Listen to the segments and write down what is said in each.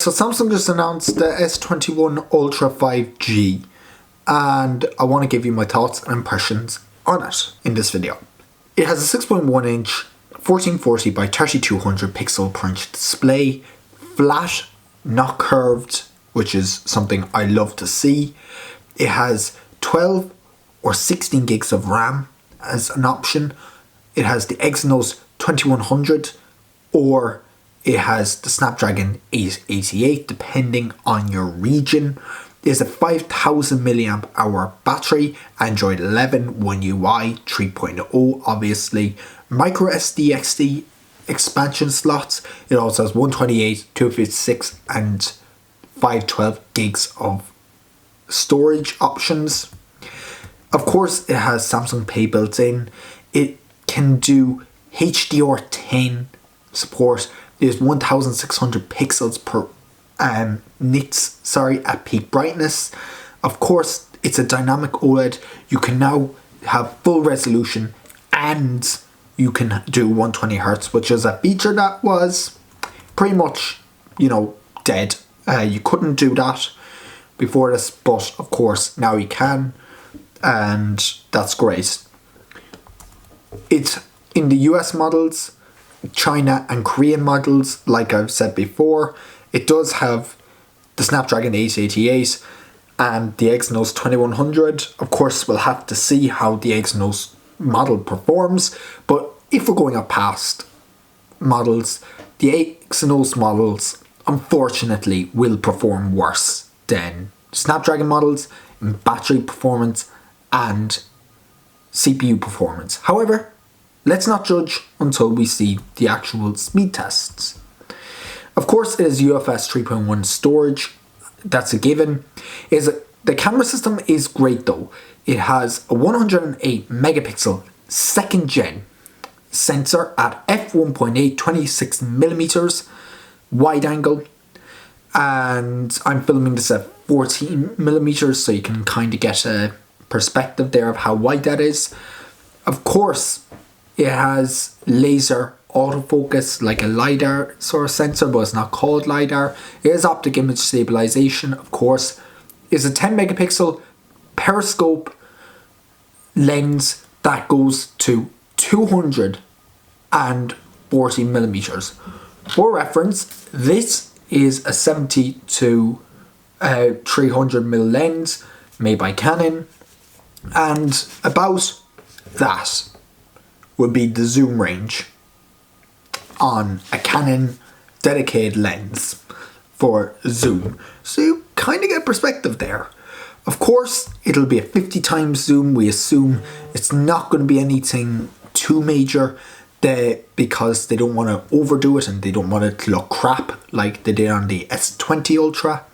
So Samsung just announced the S21 Ultra 5G, and I want to give you my thoughts and impressions on it in this video. It has a 6.1 inch 1440 by 3200 pixel per inch display, flat, not curved, which is something I love to see. It has 12 or 16 gigs of RAM as an option. It has the Exynos 2100, or it has the Snapdragon 888 depending on your region. There's a 5000 mAh battery, Android 11, One UI 3.0 obviously, micro SD XD expansion slots. It also has 128, 256 and 512 gigs of storage options. Of course, it has Samsung Pay built in. It can do HDR10 support. There's 1600 pixels per nits at peak brightness. Of course, it's a dynamic OLED. You can now have full resolution and you can do 120Hz, which is a feature that was pretty much, dead. You couldn't do that before this, but of course now you can, and that's great. It's in the US models, China and Korean models, like I've said before. It does have the Snapdragon 888 and the Exynos 2100. Of course, we'll have to see how the Exynos model performs, but if we're going up past models, the Exynos models unfortunately will perform worse than Snapdragon models in battery performance and CPU performance. However, let's not judge until we see the actual speed tests. Of course, it is UFS 3.1 storage. That's a given. The camera system is great though. It has a 108 megapixel second gen sensor at f1.8 26mm wide angle, and I'm filming this at 14mm, so you can kind of get a perspective there of how wide that is. Of course, it has laser autofocus like a LiDAR sort of sensor, but it's not called LiDAR. It has optic image stabilization, of course. It's a 10 megapixel periscope lens that goes to 240mm. For reference, this is a 70 to 300mm lens made by Canon, and about that would be the zoom range on a Canon dedicated lens for zoom. So you kind of get perspective there. Of course, it'll be a 50 times zoom. We assume it's not going to be anything too major because they don't want to overdo it and they don't want it to look crap like they did on the S20 Ultra.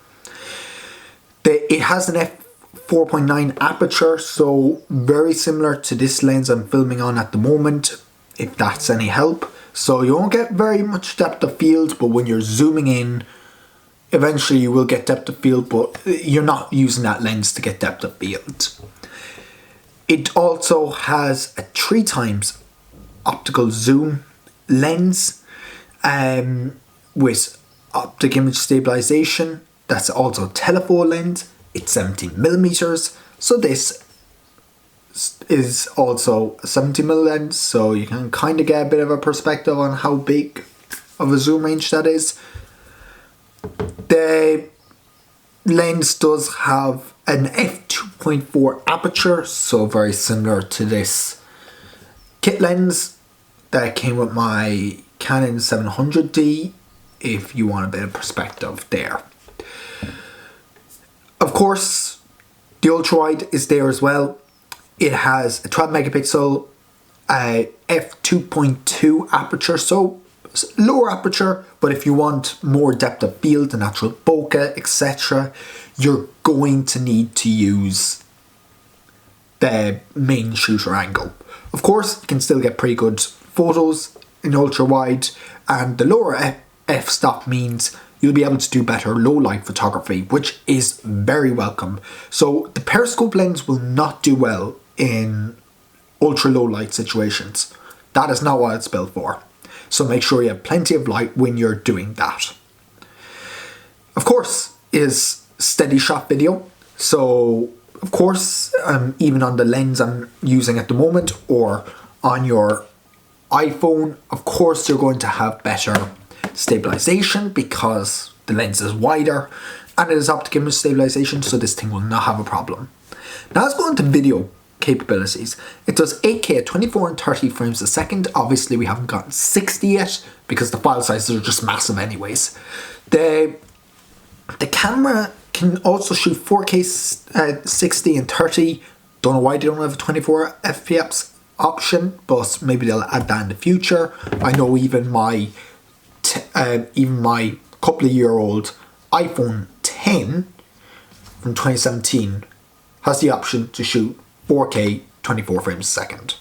It has an f4.9 aperture, so very similar to this lens I'm filming on at the moment, if that's any help. So you won't get very much depth of field, but when you're zooming in, eventually you will get depth of field, but you're not using that lens to get depth of field. It also has a 3 times optical zoom lens with optic image stabilization. That's also a telephoto lens. It's 17mm, so this is also a 70mm lens, so you can kind of get a bit of a perspective on how big of a zoom range that is. The lens does have an f2.4 aperture, so very similar to this kit lens that came with my Canon 700D, if you want a bit of perspective there. Of course, the ultra wide is there as well. It has a 12 megapixel f2.2 aperture, so lower aperture, but if you want more depth of field, the natural bokeh, etc., you're going to need to use the main shooter angle. Of course, you can still get pretty good photos in ultra wide, and the lower f-stop means you'll be able to do better low light photography, which is very welcome. So the periscope lens will not do well in ultra low light situations. That is not what it's built for. So make sure you have plenty of light when you're doing that. Of course, is steady shot video. So, of course, even on the lens I'm using at the moment or on your iPhone, of course you're going to have better stabilization because the lens is wider and it is optic image stabilization, so this thing will not have a problem. Now let's go into video capabilities. It does 8K at 24 and 30 frames a second. Obviously we haven't gotten 60 yet because the file sizes are just massive anyways. The camera can also shoot 4K 60 and 30. Don't know why they don't have a 24 FPS option, but maybe they'll add that in the future. I know even my couple of year old iPhone 10 from 2017 has the option to shoot 4K 24 frames a second.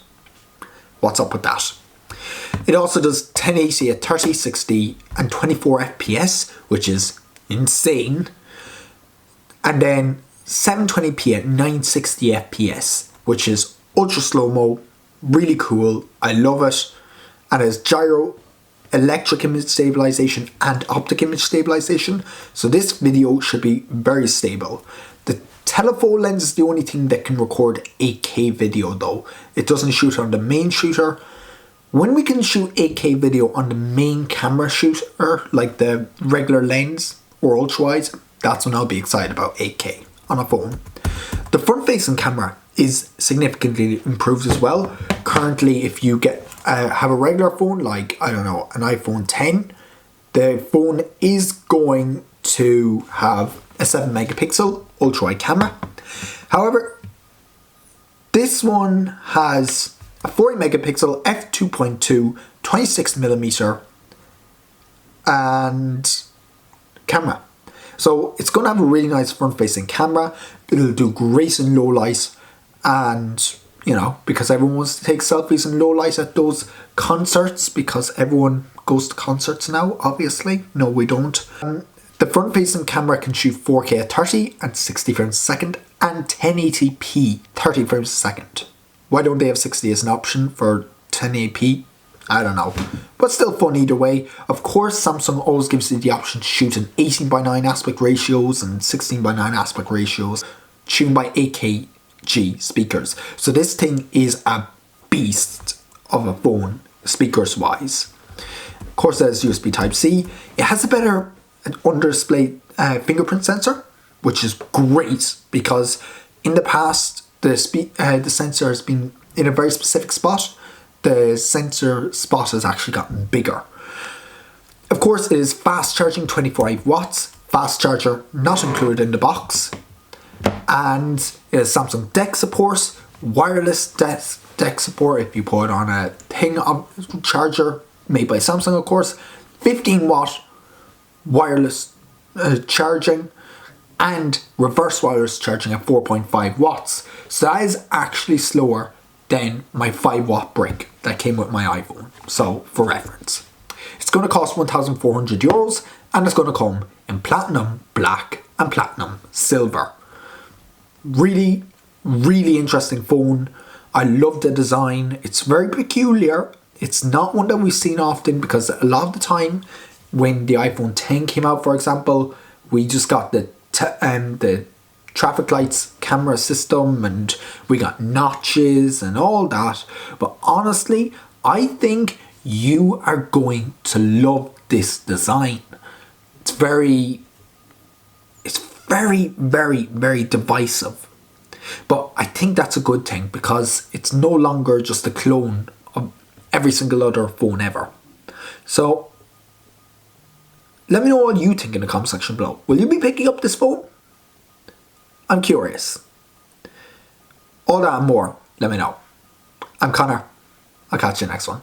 What's up with that? It also does 1080 at 30, 60 and 24 FPS, which is insane. And then 720p at 960 FPS, which is ultra slow-mo, really cool. I love it. And it has gyro, electric image stabilization and optic image stabilization. So this video should be very stable. The telephoto lens is the only thing that can record 8K video though. It doesn't shoot on the main shooter. When we can shoot 8K video on the main camera shooter, like the regular lens or ultra wide, that's when I'll be excited about 8K on a phone. The front facing camera is significantly improved as well. Currently, if you have a regular phone like, I don't know, an iPhone 10, the phone is going to have a 7 megapixel ultra wide camera. However, this one has a 40 megapixel f2.2 26mm and camera. So it's going to have a really nice front facing camera. It'll do great in low light, and you know, because everyone wants to take selfies in low light at those concerts, because everyone goes to concerts now, obviously. No, we don't. The front facing camera can shoot 4K at 30 and 60 frames a second and 1080p 30 frames a second. Why don't they have 60 as an option for 1080p? I don't know, but still fun either way. Of course, Samsung always gives you the option to shoot in 18:9 aspect ratios and 16:9 aspect ratios, tuned by AKG speakers. So this thing is a beast of a phone, speakers wise. Of course, there's USB Type-C. It has a better under-display fingerprint sensor, which is great because in the past the sensor has been in a very specific spot. The sensor spot has actually gotten bigger. Of course, it is fast charging, 25 watts. Fast charger not included in the box. And it has Samsung DeX support, wireless DeX support if you put it on a thing charger made by Samsung, of course. 15 watt wireless charging and reverse wireless charging at 4.5 watts. So that is actually slower than my 5 watt brick that came with my iPhone. So for reference, it's going to cost €1,400 and it's going to come in platinum black and platinum silver. Really, really interesting phone. I love the design. It's very peculiar. It's not one that we've seen often because a lot of the time when the iPhone 10 came out, for example, we just got the traffic lights camera system and we got notches and all that. But honestly, I think you are going to love this design. It's very, very divisive. But I think that's a good thing because it's no longer just a clone of every single other phone ever. So let me know what you think in the comment section below. Will you be picking up this phone? I'm curious. All that and more, let me know. I'm Connor. I'll catch you next one.